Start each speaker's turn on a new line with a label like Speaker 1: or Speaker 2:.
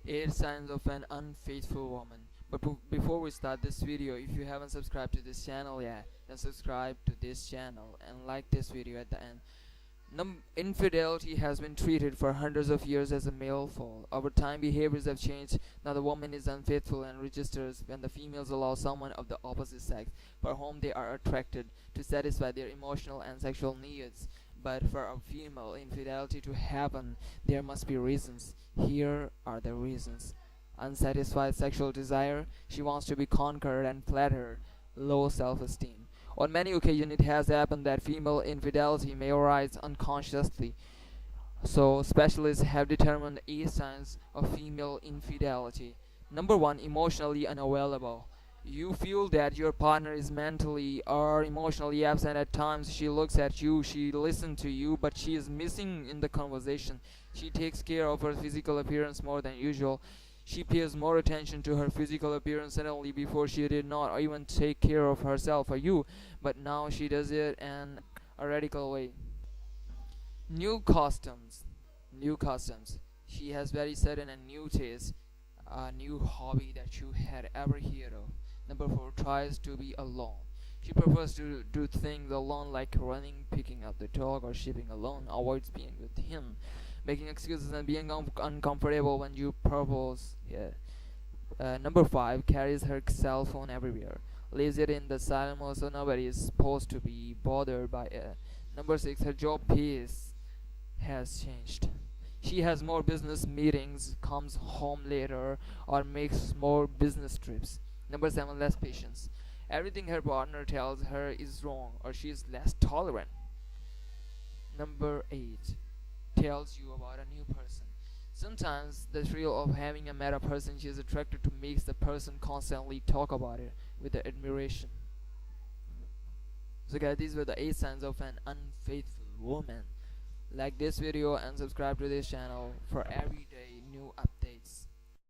Speaker 1: 8 signs of an unfaithful woman. But before we start this video, if you haven't subscribed to this channel yet, then subscribe to this channel and like this video at the end. Infidelity has been treated for hundreds of years as a male fault. Over time, behaviors have changed. Now the woman is unfaithful and registers when the females allow someone of the opposite sex for whom they are attracted to satisfy their emotional and sexual needs. But for a female infidelity to happen, there must be reasons. Here are the reasons. Unsatisfied sexual desire. She wants to be conquered and flattered. Low self-esteem. On many occasions it has happened that female infidelity may arise unconsciously. So specialists have determined 8 signs of female infidelity. Number 1, emotionally unavailable. You feel that your partner is mentally or emotionally absent at times. She looks at you, she listens to you, but she is missing in the conversation. She takes care of her physical appearance more than usual. She pays more attention to her physical appearance. Suddenly before she did not even take care of herself or you, but now she does it in a radical way. New customs. New customs. She has very sudden and new taste, a new hobby that you had ever heard of. Number 4, tries to be alone. She prefers to do things alone like running, picking up the dog, or shipping alone, avoids being with him, making excuses and being uncomfortable when you propose. Number 5, carries her cell phone everywhere. Leaves it in the silent mode so nobody is supposed to be bothered by it. Number 6, her job pace has changed. She has more business meetings, comes home later, or makes more business trips. Number 7, less patience. Everything her partner tells her is wrong, or she is less tolerant. Number 8, tells you about a new person. Sometimes the thrill of having met a person she is attracted to makes the person constantly talk about it with admiration. So guys, these were the 8 signs of an unfaithful woman. Like this video and subscribe to this channel for everyday new updates.